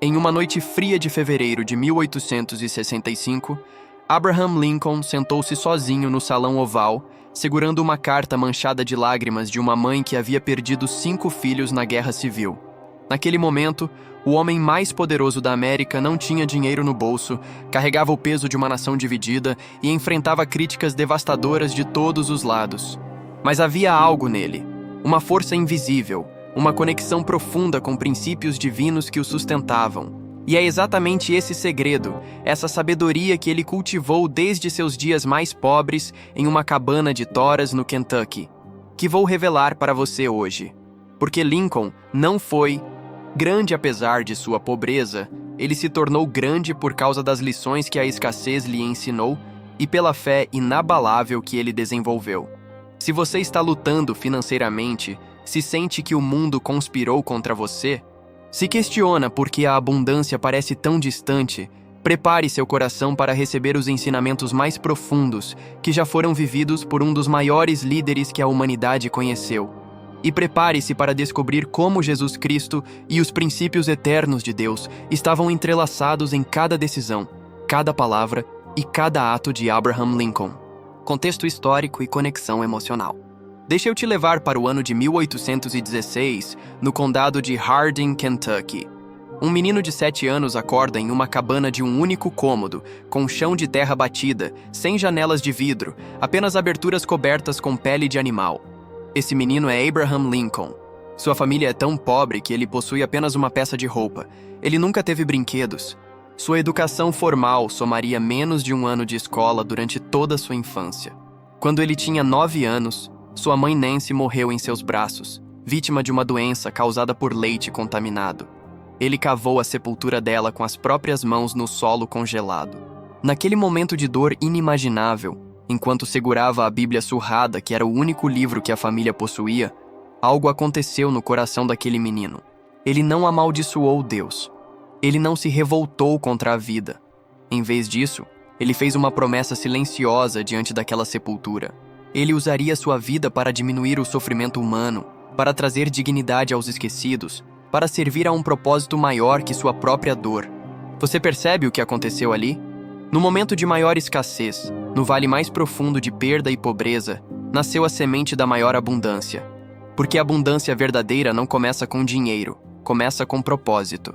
Em uma noite fria de fevereiro de 1865, Abraham Lincoln sentou-se sozinho no salão oval, segurando uma carta manchada de lágrimas de uma mãe que havia perdido 5 filhos na Guerra Civil. Naquele momento, o homem mais poderoso da América não tinha dinheiro no bolso, carregava o peso de uma nação dividida e enfrentava críticas devastadoras de todos os lados. Mas havia algo nele, uma força invisível, uma conexão profunda com princípios divinos que o sustentavam. E é exatamente esse segredo, essa sabedoria que ele cultivou desde seus dias mais pobres em uma cabana de toras no Kentucky, que vou revelar para você hoje. Porque Lincoln não foi grande apesar de sua pobreza, ele se tornou grande por causa das lições que a escassez lhe ensinou e pela fé inabalável que ele desenvolveu. Se você está lutando financeiramente, se sente que o mundo conspirou contra você, se questiona por que a abundância parece tão distante, prepare seu coração para receber os ensinamentos mais profundos que já foram vividos por um dos maiores líderes que a humanidade conheceu. E prepare-se para descobrir como Jesus Cristo e os princípios eternos de Deus estavam entrelaçados em cada decisão, cada palavra e cada ato de Abraham Lincoln. Contexto histórico e conexão emocional. Deixa eu te levar para o ano de 1816, no condado de Hardin, Kentucky. Um menino de 7 anos acorda em uma cabana de um único cômodo, com chão de terra batida, sem janelas de vidro, apenas aberturas cobertas com pele de animal. Esse menino é Abraham Lincoln. Sua família é tão pobre que ele possui apenas uma peça de roupa. Ele nunca teve brinquedos. Sua educação formal somaria menos de 1 ano de escola durante toda a sua infância. Quando ele tinha 9 anos, sua mãe Nancy morreu em seus braços, vítima de uma doença causada por leite contaminado. Ele cavou a sepultura dela com as próprias mãos no solo congelado. Naquele momento de dor inimaginável, enquanto segurava a Bíblia surrada, que era o único livro que a família possuía, algo aconteceu no coração daquele menino. Ele não amaldiçoou Deus. Ele não se revoltou contra a vida. Em vez disso, ele fez uma promessa silenciosa diante daquela sepultura. Ele usaria sua vida para diminuir o sofrimento humano, para trazer dignidade aos esquecidos, para servir a um propósito maior que sua própria dor. Você percebe o que aconteceu ali? No momento de maior escassez, no vale mais profundo de perda e pobreza, nasceu a semente da maior abundância. Porque a abundância verdadeira não começa com dinheiro, começa com propósito.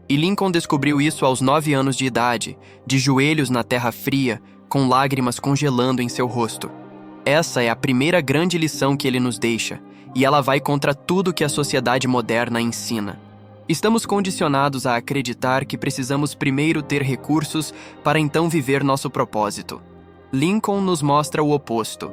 E Lincoln descobriu isso aos 9 anos de idade, de joelhos na terra fria, com lágrimas congelando em seu rosto. Essa é a primeira grande lição que ele nos deixa, e ela vai contra tudo que a sociedade moderna ensina. Estamos condicionados a acreditar que precisamos primeiro ter recursos para então viver nosso propósito. Lincoln nos mostra o oposto.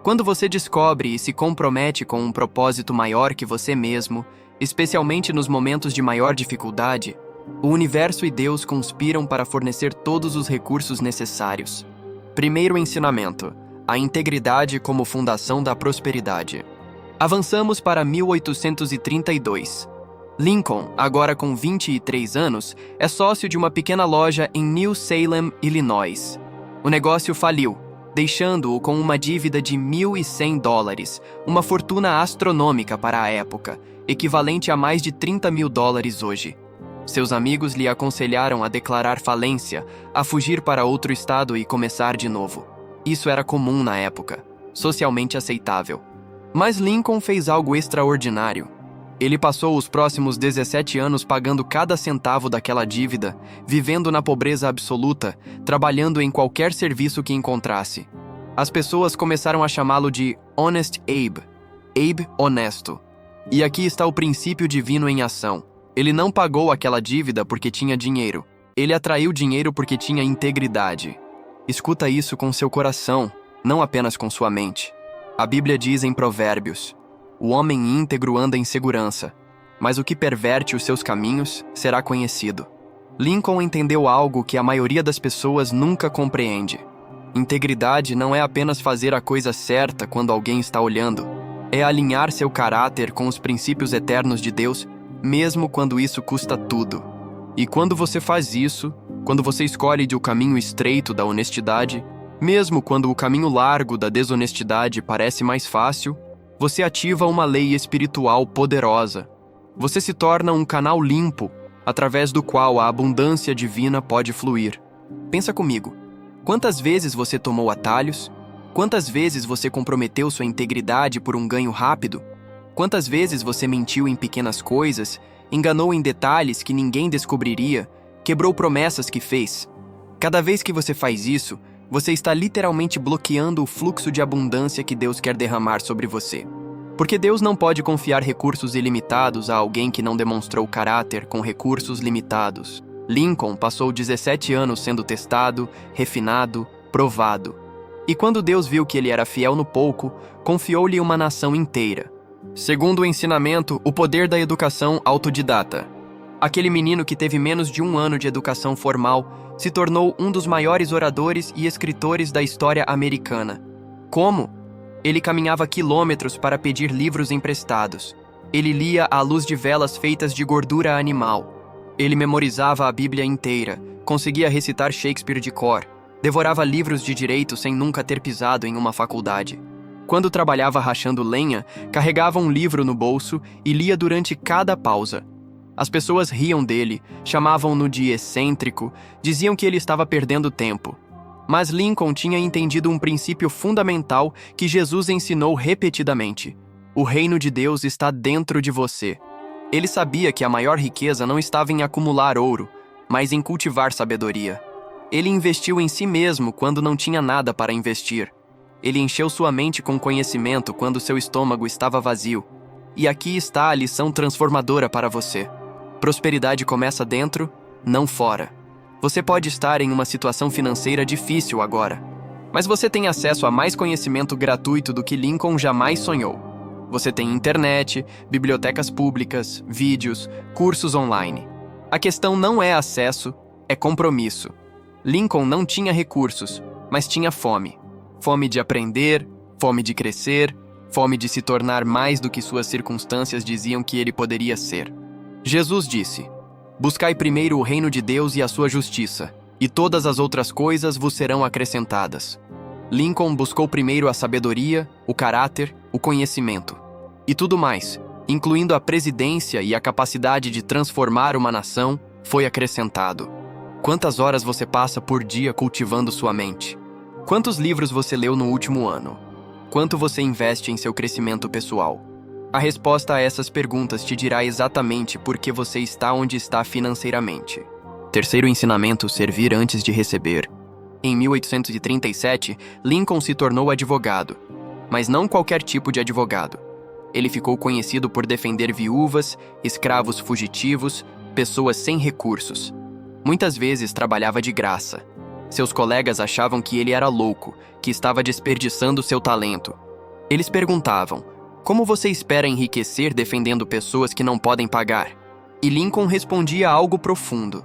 Quando você descobre e se compromete com um propósito maior que você mesmo, especialmente nos momentos de maior dificuldade, o universo e Deus conspiram para fornecer todos os recursos necessários. Primeiro ensinamento: a integridade como fundação da prosperidade. Avançamos para 1832. Lincoln, agora com 23 anos, é sócio de uma pequena loja em New Salem, Illinois. O negócio faliu, deixando-o com uma dívida de $1.100, uma fortuna astronômica para a época, equivalente a mais de $30 mil hoje. Seus amigos lhe aconselharam a declarar falência, a fugir para outro estado e começar de novo. Isso era comum na época, socialmente aceitável. Mas Lincoln fez algo extraordinário. Ele passou os próximos 17 anos pagando cada centavo daquela dívida, vivendo na pobreza absoluta, trabalhando em qualquer serviço que encontrasse. As pessoas começaram a chamá-lo de Honest Abe, Abe honesto. E aqui está o princípio divino em ação. Ele não pagou aquela dívida porque tinha dinheiro. Ele atraiu dinheiro porque tinha integridade. Escuta isso com seu coração, não apenas com sua mente. A Bíblia diz em Provérbios: o homem íntegro anda em segurança, mas o que perverte os seus caminhos será conhecido. Lincoln entendeu algo que a maioria das pessoas nunca compreende. Integridade não é apenas fazer a coisa certa quando alguém está olhando. É alinhar seu caráter com os princípios eternos de Deus, mesmo quando isso custa tudo. E quando você faz isso, quando você escolhe o caminho estreito da honestidade, mesmo quando o caminho largo da desonestidade parece mais fácil, você ativa uma lei espiritual poderosa. Você se torna um canal limpo, através do qual a abundância divina pode fluir. Pensa comigo. Quantas vezes você tomou atalhos? Quantas vezes você comprometeu sua integridade por um ganho rápido? Quantas vezes você mentiu em pequenas coisas, enganou em detalhes que ninguém descobriria, quebrou promessas que fez? Cada vez que você faz isso, você está literalmente bloqueando o fluxo de abundância que Deus quer derramar sobre você. Porque Deus não pode confiar recursos ilimitados a alguém que não demonstrou caráter com recursos limitados. Lincoln passou 17 anos sendo testado, refinado, provado. E quando Deus viu que ele era fiel no pouco, confiou-lhe uma nação inteira. Segundo o ensinamento, o poder da educação autodidata. Aquele menino que teve menos de 1 ano de educação formal se tornou um dos maiores oradores e escritores da história americana. Como? Ele caminhava quilômetros para pedir livros emprestados. Ele lia à luz de velas feitas de gordura animal. Ele memorizava a Bíblia inteira, conseguia recitar Shakespeare de cor, devorava livros de direito sem nunca ter pisado em uma faculdade. Quando trabalhava rachando lenha, carregava um livro no bolso e lia durante cada pausa. As pessoas riam dele, chamavam-no de excêntrico, diziam que ele estava perdendo tempo. Mas Lincoln tinha entendido um princípio fundamental que Jesus ensinou repetidamente. O reino de Deus está dentro de você. Ele sabia que a maior riqueza não estava em acumular ouro, mas em cultivar sabedoria. Ele investiu em si mesmo quando não tinha nada para investir. Ele encheu sua mente com conhecimento quando seu estômago estava vazio. E aqui está a lição transformadora para você. Prosperidade começa dentro, não fora. Você pode estar em uma situação financeira difícil agora, mas você tem acesso a mais conhecimento gratuito do que Lincoln jamais sonhou. Você tem internet, bibliotecas públicas, vídeos, cursos online. A questão não é acesso, é compromisso. Lincoln não tinha recursos, mas tinha fome. Fome de aprender, fome de crescer, fome de se tornar mais do que suas circunstâncias diziam que ele poderia ser. Jesus disse: "Buscai primeiro o reino de Deus e a sua justiça, e todas as outras coisas vos serão acrescentadas." Lincoln buscou primeiro a sabedoria, o caráter, o conhecimento. E tudo mais, incluindo a presidência e a capacidade de transformar uma nação, foi acrescentado. Quantas horas você passa por dia cultivando sua mente? Quantos livros você leu no último ano? Quanto você investe em seu crescimento pessoal? A resposta a essas perguntas te dirá exatamente por que você está onde está financeiramente. Terceiro ensinamento: servir antes de receber. Em 1837, Lincoln se tornou advogado, mas não qualquer tipo de advogado. Ele ficou conhecido por defender viúvas, escravos fugitivos, pessoas sem recursos. Muitas vezes trabalhava de graça. Seus colegas achavam que ele era louco, que estava desperdiçando seu talento. Eles perguntavam: "Como você espera enriquecer defendendo pessoas que não podem pagar?" E Lincoln respondia algo profundo: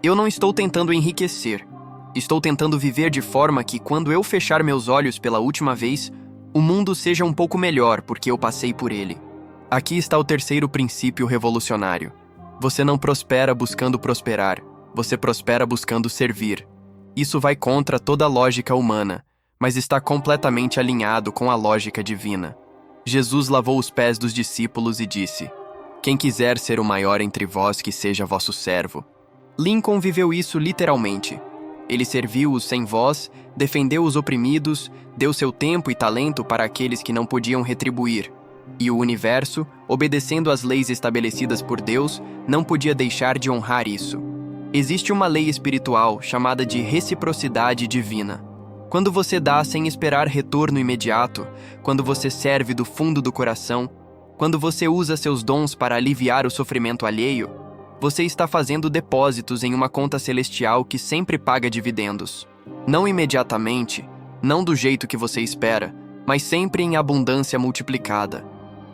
"Eu não estou tentando enriquecer. Estou tentando viver de forma que, quando eu fechar meus olhos pela última vez, o mundo seja um pouco melhor porque eu passei por ele." Aqui está o terceiro princípio revolucionário. Você não prospera buscando prosperar, você prospera buscando servir. Isso vai contra toda a lógica humana, mas está completamente alinhado com a lógica divina. Jesus lavou os pés dos discípulos e disse: "Quem quiser ser o maior entre vós, que seja vosso servo." Lincoln viveu isso literalmente. Ele serviu os sem voz, defendeu os oprimidos, deu seu tempo e talento para aqueles que não podiam retribuir. E o universo, obedecendo às leis estabelecidas por Deus, não podia deixar de honrar isso. Existe uma lei espiritual chamada de reciprocidade divina. Quando você dá sem esperar retorno imediato, quando você serve do fundo do coração, quando você usa seus dons para aliviar o sofrimento alheio, você está fazendo depósitos em uma conta celestial que sempre paga dividendos. Não imediatamente, não do jeito que você espera, mas sempre em abundância multiplicada.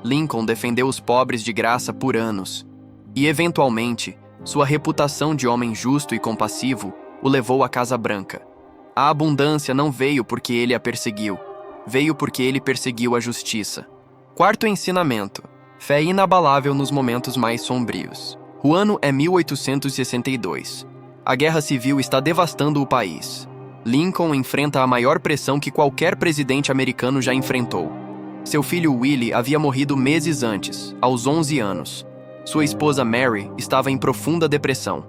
Lincoln defendeu os pobres de graça por anos. E, eventualmente, sua reputação de homem justo e compassivo o levou à Casa Branca. A abundância não veio porque ele a perseguiu, veio porque ele perseguiu a justiça. Quarto ensinamento: fé inabalável nos momentos mais sombrios. O ano é 1862. A guerra civil está devastando o país. Lincoln enfrenta a maior pressão que qualquer presidente americano já enfrentou. Seu filho Willie havia morrido meses antes, aos 11 anos. Sua esposa Mary estava em profunda depressão.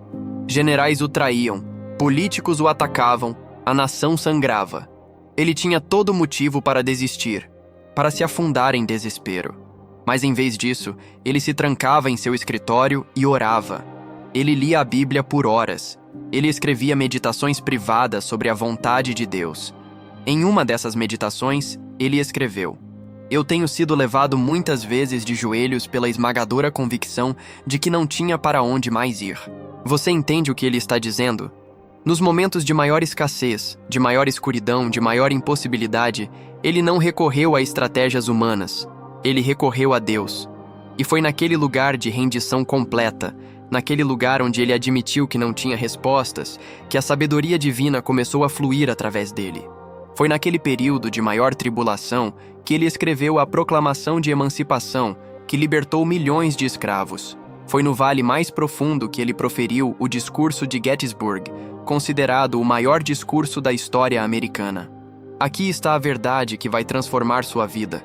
Generais o traíam, políticos o atacavam, a nação sangrava. Ele tinha todo motivo para desistir, para se afundar em desespero. Mas em vez disso, ele se trancava em seu escritório e orava. Ele lia a Bíblia por horas. Ele escrevia meditações privadas sobre a vontade de Deus. Em uma dessas meditações, ele escreveu: "Eu tenho sido levado muitas vezes de joelhos pela esmagadora convicção de que não tinha para onde mais ir." Você entende o que ele está dizendo? Nos momentos de maior escassez, de maior escuridão, de maior impossibilidade, ele não recorreu a estratégias humanas. Ele recorreu a Deus. E foi naquele lugar de rendição completa, naquele lugar onde ele admitiu que não tinha respostas, que a sabedoria divina começou a fluir através dele. Foi naquele período de maior tribulação que ele escreveu a Proclamação de Emancipação, que libertou milhões de escravos. Foi no vale mais profundo que ele proferiu o discurso de Gettysburg, considerado o maior discurso da história americana. Aqui está a verdade que vai transformar sua vida.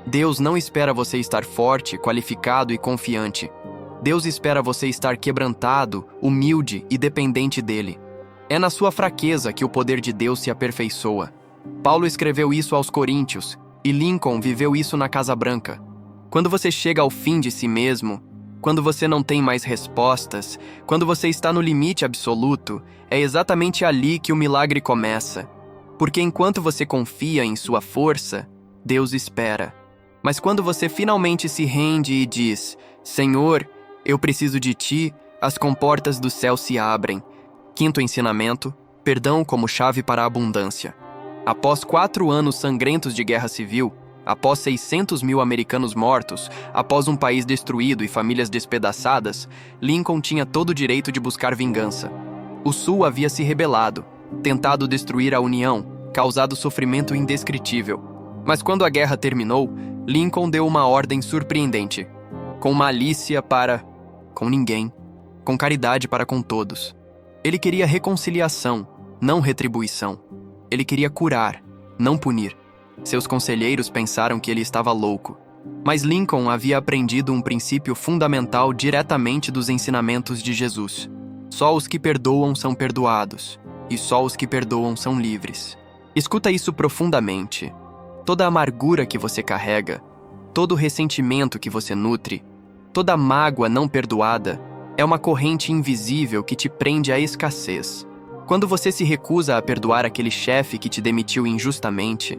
Deus não espera você estar forte, qualificado e confiante. Deus espera você estar quebrantado, humilde e dependente dele. É na sua fraqueza que o poder de Deus se aperfeiçoa. Paulo escreveu isso aos Coríntios, e Lincoln viveu isso na Casa Branca. Quando você chega ao fim de si mesmo, quando você não tem mais respostas, quando você está no limite absoluto, é exatamente ali que o milagre começa. Porque enquanto você confia em sua força, Deus espera. Mas quando você finalmente se rende e diz: "Senhor, eu preciso de ti", as comportas do céu se abrem. Quinto ensinamento: perdão como chave para a abundância. Após 4 anos sangrentos de guerra civil, após 600 mil americanos mortos, após um país destruído e famílias despedaçadas, Lincoln tinha todo o direito de buscar vingança. O Sul havia se rebelado, tentado destruir a União, causado sofrimento indescritível. Mas quando a guerra terminou, Lincoln deu uma ordem surpreendente. Com malícia para com ninguém, com caridade para com todos. Ele queria reconciliação, não retribuição. Ele queria curar, não punir. Seus conselheiros pensaram que ele estava louco. Mas Lincoln havia aprendido um princípio fundamental diretamente dos ensinamentos de Jesus. Só os que perdoam são perdoados, e só os que perdoam são livres. Escuta isso profundamente. Toda a amargura que você carrega, todo o ressentimento que você nutre, toda a mágoa não perdoada, é uma corrente invisível que te prende à escassez. Quando você se recusa a perdoar aquele chefe que te demitiu injustamente,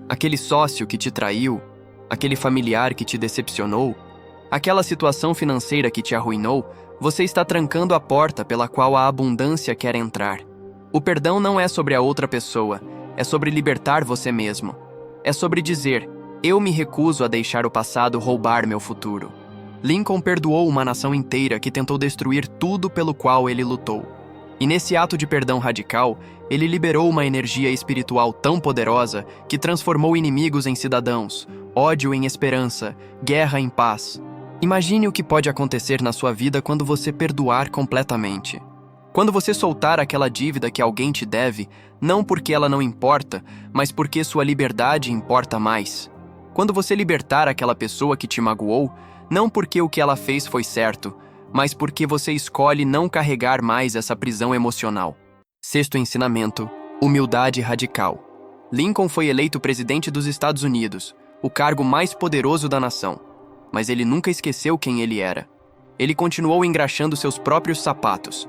aquele sócio que te traiu, aquele familiar que te decepcionou, aquela situação financeira que te arruinou, você está trancando a porta pela qual a abundância quer entrar. O perdão não é sobre a outra pessoa, é sobre libertar você mesmo. É sobre dizer: "Eu me recuso a deixar o passado roubar meu futuro." Lincoln perdoou uma nação inteira que tentou destruir tudo pelo qual ele lutou. E nesse ato de perdão radical, ele liberou uma energia espiritual tão poderosa que transformou inimigos em cidadãos, ódio em esperança, guerra em paz. Imagine o que pode acontecer na sua vida quando você perdoar completamente. Quando você soltar aquela dívida que alguém te deve, não porque ela não importa, mas porque sua liberdade importa mais. Quando você libertar aquela pessoa que te magoou, não porque o que ela fez foi certo, mas porque você escolhe não carregar mais essa prisão emocional. Sexto ensinamento: humildade radical. Lincoln foi eleito presidente dos Estados Unidos, o cargo mais poderoso da nação. Mas ele nunca esqueceu quem ele era. Ele continuou engraxando seus próprios sapatos.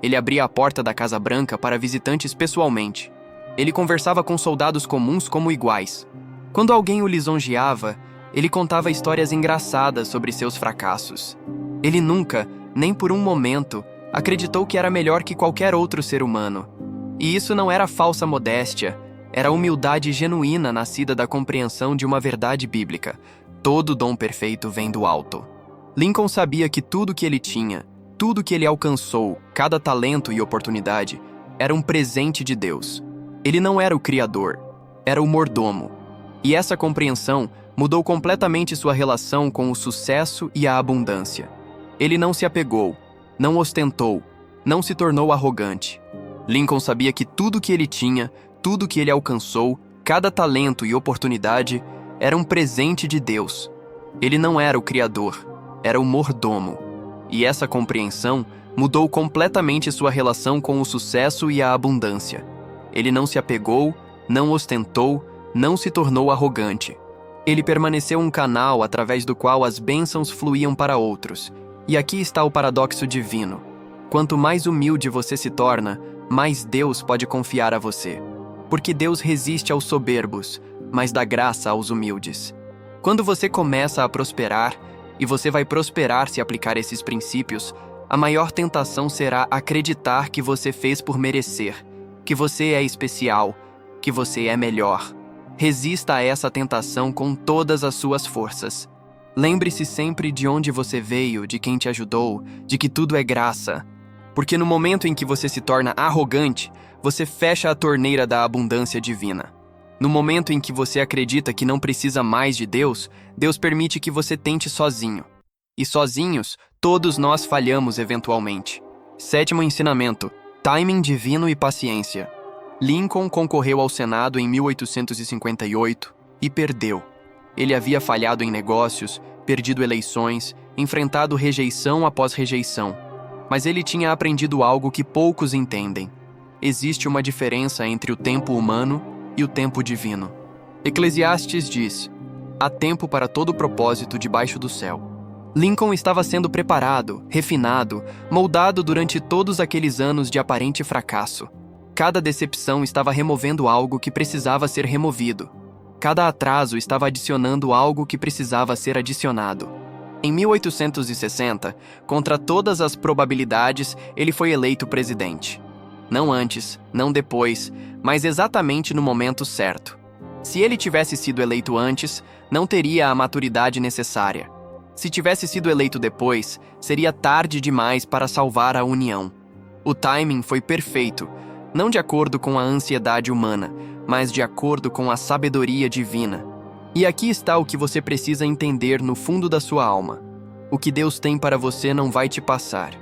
Ele abria a porta da Casa Branca para visitantes pessoalmente. Ele conversava com soldados comuns como iguais. Quando alguém o lisonjeava, ele contava histórias engraçadas sobre seus fracassos. Ele nunca, nem por um momento, acreditou que era melhor que qualquer outro ser humano. E isso não era falsa modéstia, era humildade genuína nascida da compreensão de uma verdade bíblica. Todo dom perfeito vem do alto. Lincoln sabia que tudo que ele tinha, tudo que ele alcançou, cada talento e oportunidade, era um presente de Deus. Ele não era o criador, era o mordomo. E essa compreensão mudou completamente sua relação com o sucesso e a abundância. Ele não se apegou, não ostentou, não se tornou arrogante. Lincoln sabia que tudo que ele tinha, tudo que ele alcançou, cada talento e oportunidade, era um presente de Deus. Ele não era o criador, era o mordomo. E essa compreensão mudou completamente sua relação com o sucesso e a abundância. Ele não se apegou, não ostentou, não se tornou arrogante. Ele permaneceu um canal através do qual as bênçãos fluíam para outros. E aqui está o paradoxo divino. Quanto mais humilde você se torna, mais Deus pode confiar a você. Porque Deus resiste aos soberbos, mas dá graça aos humildes. Quando você começa a prosperar, e você vai prosperar se aplicar esses princípios, a maior tentação será acreditar que você fez por merecer, que você é especial, que você é melhor. Resista a essa tentação com todas as suas forças. Lembre-se sempre de onde você veio, de quem te ajudou, de que tudo é graça. Porque no momento em que você se torna arrogante, você fecha a torneira da abundância divina. No momento em que você acredita que não precisa mais de Deus, Deus permite que você tente sozinho. E sozinhos, todos nós falhamos eventualmente. 7º ensinamento: timing divino e paciência. Lincoln concorreu ao Senado em 1858 e perdeu. Ele havia falhado em negócios, perdido eleições, enfrentado rejeição após rejeição. Mas ele tinha aprendido algo que poucos entendem. Existe uma diferença entre o tempo humano e o tempo divino. Eclesiastes diz: há tempo para todo propósito debaixo do céu. Lincoln estava sendo preparado, refinado, moldado durante todos aqueles anos de aparente fracasso. Cada decepção estava removendo algo que precisava ser removido. Cada atraso estava adicionando algo que precisava ser adicionado. Em 1860, contra todas as probabilidades, ele foi eleito presidente. Não antes, não depois, mas exatamente no momento certo. Se ele tivesse sido eleito antes, não teria a maturidade necessária. Se tivesse sido eleito depois, seria tarde demais para salvar a União. O timing foi perfeito, não de acordo com a ansiedade humana, mas de acordo com a sabedoria divina. E aqui está o que você precisa entender no fundo da sua alma. O que Deus tem para você não vai te passar.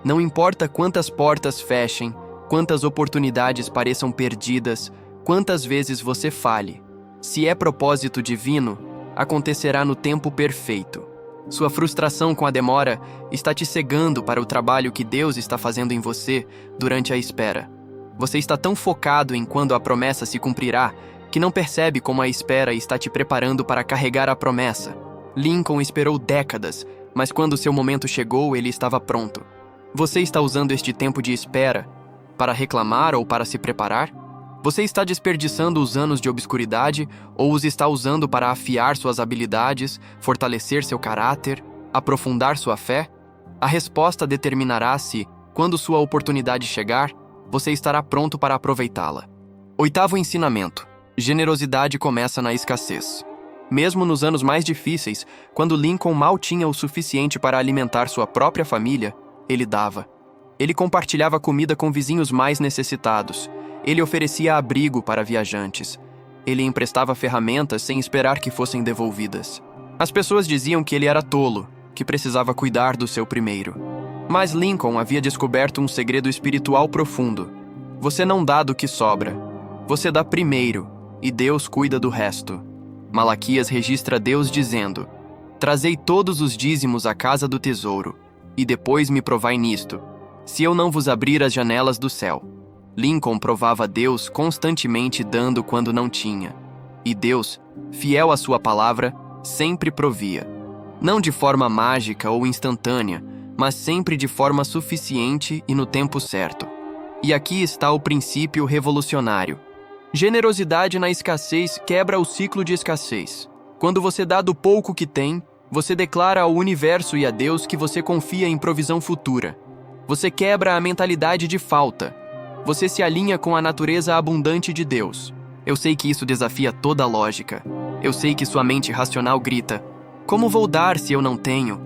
Não importa quantas portas fechem, quantas oportunidades pareçam perdidas, quantas vezes você falhe. Se é propósito divino, acontecerá no tempo perfeito. Sua frustração com a demora está te cegando para o trabalho que Deus está fazendo em você durante a espera. Você está tão focado em quando a promessa se cumprirá que não percebe como a espera está te preparando para carregar a promessa. Lincoln esperou décadas, mas quando seu momento chegou, ele estava pronto. Você está usando este tempo de espera para reclamar ou para se preparar? Você está desperdiçando os anos de obscuridade ou os está usando para afiar suas habilidades, fortalecer seu caráter, aprofundar sua fé? A resposta determinará se, quando sua oportunidade chegar, você estará pronto para aproveitá-la. 8º ensinamento: generosidade começa na escassez. Mesmo nos anos mais difíceis, quando Lincoln mal tinha o suficiente para alimentar sua própria família, ele dava. Ele compartilhava comida com vizinhos mais necessitados. Ele oferecia abrigo para viajantes. Ele emprestava ferramentas sem esperar que fossem devolvidas. As pessoas diziam que ele era tolo, que precisava cuidar do seu primeiro. Mas Lincoln havia descoberto um segredo espiritual profundo. Você não dá do que sobra. Você dá primeiro, e Deus cuida do resto. Malaquias registra Deus dizendo: trazei todos os dízimos à casa do tesouro, e depois me provai nisto, se eu não vos abrir as janelas do céu. Lincoln provava Deus constantemente dando quando não tinha. E Deus, fiel à sua palavra, sempre provia. Não de forma mágica ou instantânea, mas sempre de forma suficiente e no tempo certo. E aqui está o princípio revolucionário. Generosidade na escassez quebra o ciclo de escassez. Quando você dá do pouco que tem, você declara ao universo e a Deus que você confia em provisão futura. Você quebra a mentalidade de falta. Você se alinha com a natureza abundante de Deus. Eu sei que isso desafia toda a lógica. Eu sei que sua mente racional grita: como vou dar se eu não tenho?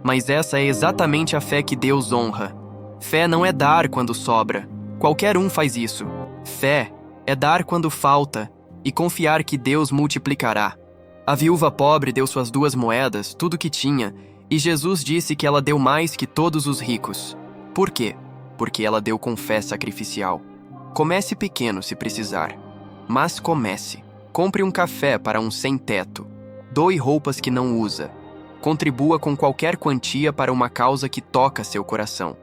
Mas essa é exatamente a fé que Deus honra. Fé não é dar quando sobra. Qualquer um faz isso. Fé é dar quando falta e confiar que Deus multiplicará. A viúva pobre deu suas 2 moedas, tudo que tinha, e Jesus disse que ela deu mais que todos os ricos. Por quê? Porque ela deu com fé sacrificial. Comece pequeno se precisar, mas comece. Compre um café para um sem-teto. Doe roupas que não usa. Contribua com qualquer quantia para uma causa que toca seu coração.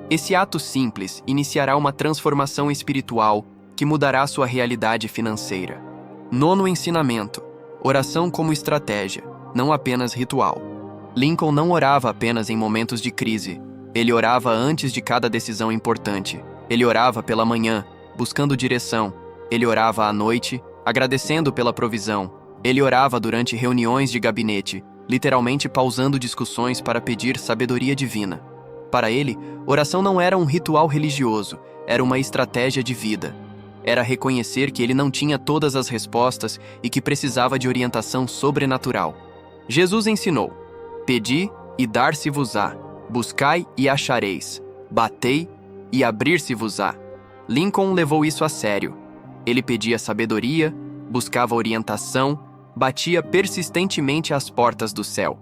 Esse ato simples iniciará uma transformação espiritual que mudará sua realidade financeira. Nono ensinamento: oração como estratégia, não apenas ritual. Lincoln não orava apenas em momentos de crise. Ele orava antes de cada decisão importante. Ele orava pela manhã, buscando direção. Ele orava à noite, agradecendo pela provisão. Ele orava durante reuniões de gabinete, literalmente pausando discussões para pedir sabedoria divina. Para ele, oração não era um ritual religioso, era uma estratégia de vida. Era reconhecer que ele não tinha todas as respostas e que precisava de orientação sobrenatural. Jesus ensinou: pedi e dar-se-vos-á, buscai e achareis, batei e abrir-se-vos-á. Lincoln levou isso a sério. Ele pedia sabedoria, buscava orientação, batia persistentemente às portas do céu.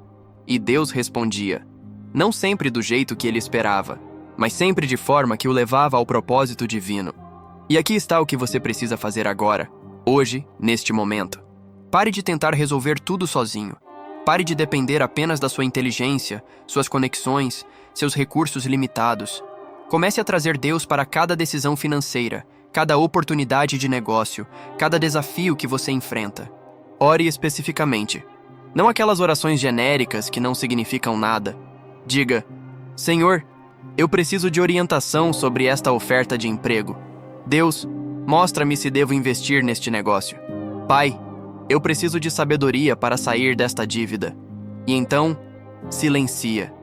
E Deus respondia. Não sempre do jeito que ele esperava, mas sempre de forma que o levava ao propósito divino. E aqui está o que você precisa fazer agora, hoje, neste momento. Pare de tentar resolver tudo sozinho. Pare de depender apenas da sua inteligência, suas conexões, seus recursos limitados. Comece a trazer Deus para cada decisão financeira, cada oportunidade de negócio, cada desafio que você enfrenta. Ore especificamente. Não aquelas orações genéricas que não significam nada. Diga: Senhor, eu preciso de orientação sobre esta oferta de emprego. Deus, mostra-me se devo investir neste negócio. Pai, eu preciso de sabedoria para sair desta dívida. E então, silencia.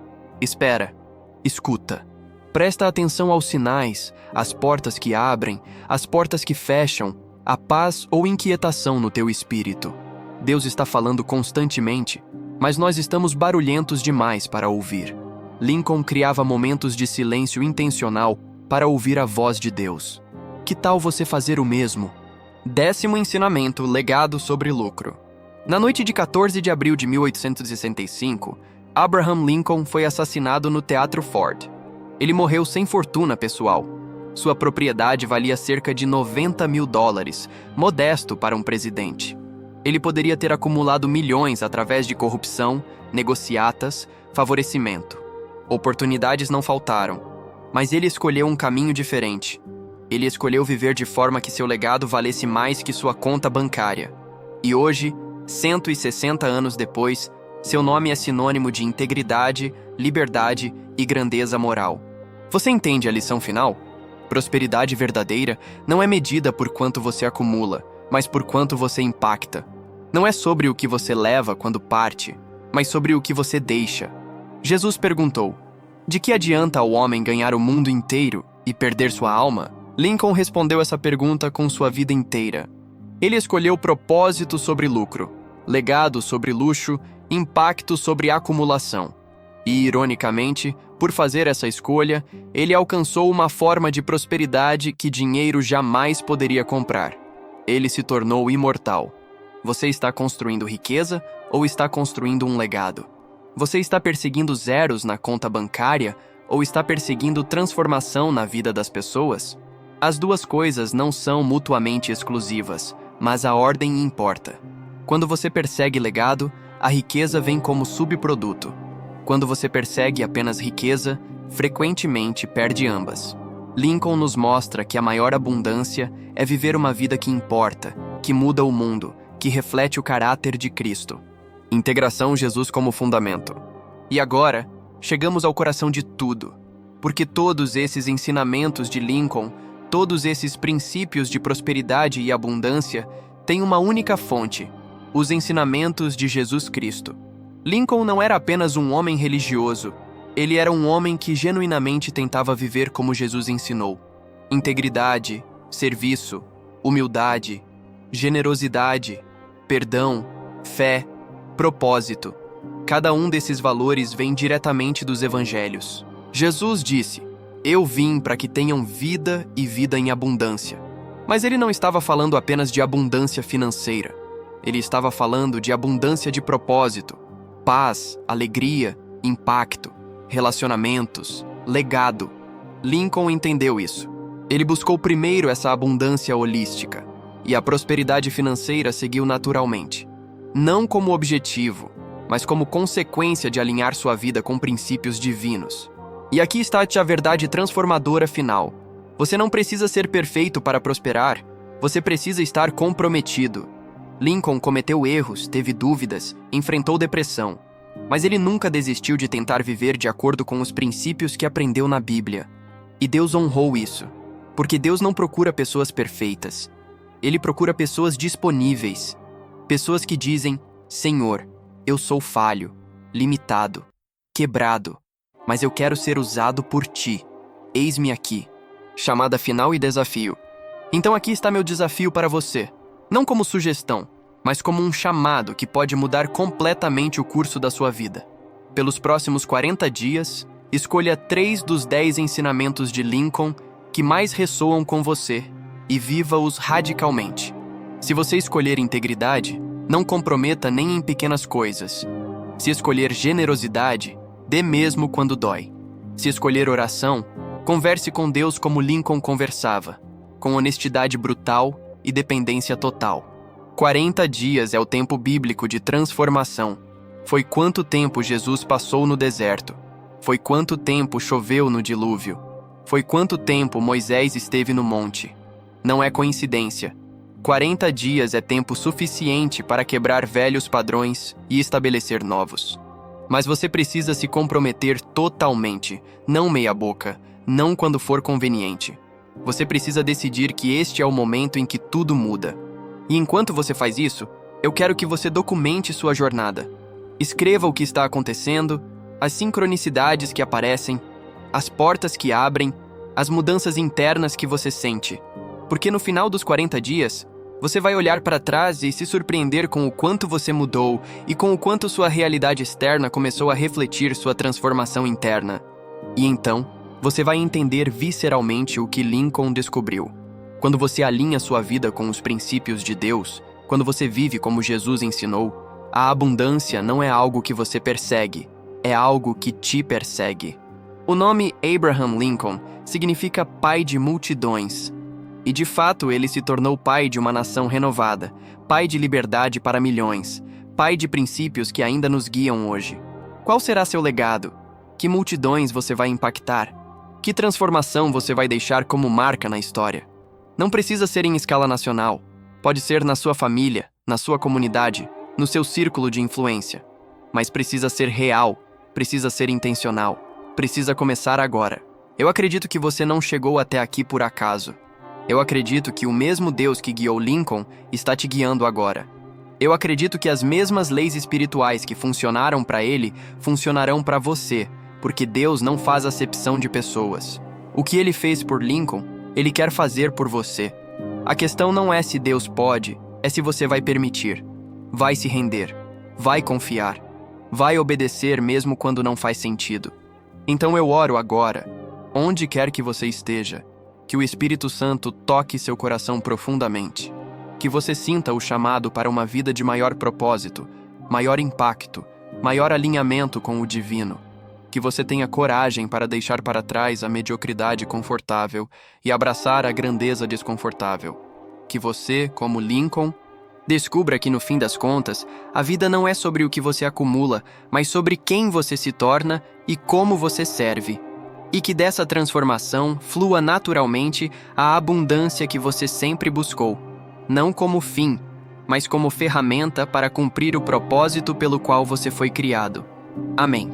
Espera. Escuta. Presta atenção aos sinais, às portas que abrem, às portas que fecham, a paz ou inquietação no teu espírito. Deus está falando constantemente, mas nós estamos barulhentos demais para ouvir. Lincoln criava momentos de silêncio intencional para ouvir a voz de Deus. Que tal você fazer o mesmo? 10º ensinamento: legado sobre lucro. Na noite de 14 de abril de 1865, Abraham Lincoln foi assassinado no Teatro Ford. Ele morreu sem fortuna pessoal. Sua propriedade valia cerca de $90.000, modesto para um presidente. Ele poderia ter acumulado milhões através de corrupção, negociatas, favorecimento. Oportunidades não faltaram, mas ele escolheu um caminho diferente. Ele escolheu viver de forma que seu legado valesse mais que sua conta bancária. E hoje, 160 anos depois, seu nome é sinônimo de integridade, liberdade e grandeza moral. Você entende a lição final? Prosperidade verdadeira não é medida por quanto você acumula, mas por quanto você impacta. Não é sobre o que você leva quando parte, mas sobre o que você deixa. Jesus perguntou: de que adianta ao homem ganhar o mundo inteiro e perder sua alma? Lincoln respondeu essa pergunta com sua vida inteira. Ele escolheu propósito sobre lucro, legado sobre luxo, impacto sobre acumulação. E, ironicamente, por fazer essa escolha, ele alcançou uma forma de prosperidade que dinheiro jamais poderia comprar. Ele se tornou imortal. Você está construindo riqueza ou está construindo um legado? Você está perseguindo zeros na conta bancária ou está perseguindo transformação na vida das pessoas? As duas coisas não são mutuamente exclusivas, mas a ordem importa. Quando você persegue legado, a riqueza vem como subproduto. Quando você persegue apenas riqueza, frequentemente perde ambas. Lincoln nos mostra que a maior abundância é viver uma vida que importa, que muda o mundo, que reflete o caráter de Cristo. Integração Jesus como fundamento. E agora, chegamos ao coração de tudo, porque todos esses ensinamentos de Lincoln, todos esses princípios de prosperidade e abundância têm uma única fonte: os ensinamentos de Jesus Cristo. Lincoln não era apenas um homem religioso, ele era um homem que genuinamente tentava viver como Jesus ensinou. Integridade, serviço, humildade, generosidade, perdão, fé, propósito. Cada um desses valores vem diretamente dos evangelhos. Jesus disse: eu vim para que tenham vida e vida em abundância. Mas ele não estava falando apenas de abundância financeira. Ele estava falando de abundância de propósito, paz, alegria, impacto, relacionamentos, legado. Lincoln entendeu isso. Ele buscou primeiro essa abundância holística, e a prosperidade financeira seguiu naturalmente. Não como objetivo, mas como consequência de alinhar sua vida com princípios divinos. E aqui está a verdade transformadora final. Você não precisa ser perfeito para prosperar, você precisa estar comprometido. Lincoln cometeu erros, teve dúvidas, enfrentou depressão, mas ele nunca desistiu de tentar viver de acordo com os princípios que aprendeu na Bíblia. E Deus honrou isso, porque Deus não procura pessoas perfeitas. Ele procura pessoas disponíveis, pessoas que dizem: Senhor, eu sou falho, limitado, quebrado, mas eu quero ser usado por Ti. Eis-me aqui. Chamada final e desafio. Então aqui está meu desafio para você. Não como sugestão, mas como um chamado que pode mudar completamente o curso da sua vida. Pelos próximos 40 dias, escolha 3 dos 10 ensinamentos de Lincoln que mais ressoam com você e viva-os radicalmente. Se você escolher integridade, não comprometa nem em pequenas coisas. Se escolher generosidade, dê mesmo quando dói. Se escolher oração, converse com Deus como Lincoln conversava, com honestidade brutal e dependência total. 40 dias é o tempo bíblico de transformação. Foi quanto tempo Jesus passou no deserto. Foi quanto tempo choveu no dilúvio. Foi quanto tempo Moisés esteve no monte. Não é coincidência. 40 dias é tempo suficiente para quebrar velhos padrões e estabelecer novos. Mas você precisa se comprometer totalmente, não meia boca, não quando for conveniente. Você precisa decidir que este é o momento em que tudo muda. E enquanto você faz isso, eu quero que você documente sua jornada. Escreva o que está acontecendo, as sincronicidades que aparecem, as portas que abrem, as mudanças internas que você sente. Porque no final dos 40 dias, você vai olhar para trás e se surpreender com o quanto você mudou e com o quanto sua realidade externa começou a refletir sua transformação interna. E então, você vai entender visceralmente o que Lincoln descobriu. Quando você alinha sua vida com os princípios de Deus, quando você vive como Jesus ensinou, a abundância não é algo que você persegue, é algo que te persegue. O nome Abraham Lincoln significa pai de multidões. E de fato ele se tornou pai de uma nação renovada, pai de liberdade para milhões, pai de princípios que ainda nos guiam hoje. Qual será seu legado? Que multidões você vai impactar? Que transformação você vai deixar como marca na história? Não precisa ser em escala nacional. Pode ser na sua família, na sua comunidade, no seu círculo de influência. Mas precisa ser real, precisa ser intencional, precisa começar agora. Eu acredito que você não chegou até aqui por acaso. Eu acredito que o mesmo Deus que guiou Lincoln está te guiando agora. Eu acredito que as mesmas leis espirituais que funcionaram para ele funcionarão para você, porque Deus não faz acepção de pessoas. O que ele fez por Lincoln, ele quer fazer por você. A questão não é se Deus pode, é se você vai permitir. Vai se render, vai confiar, vai obedecer mesmo quando não faz sentido. Então eu oro agora, onde quer que você esteja, que o Espírito Santo toque seu coração profundamente, que você sinta o chamado para uma vida de maior propósito, maior impacto, maior alinhamento com o divino, que você tenha coragem para deixar para trás a mediocridade confortável e abraçar a grandeza desconfortável, que você, como Lincoln, descubra que no fim das contas, a vida não é sobre o que você acumula, mas sobre quem você se torna e como você serve. E que dessa transformação flua naturalmente a abundância que você sempre buscou, não como fim, mas como ferramenta para cumprir o propósito pelo qual você foi criado. Amém.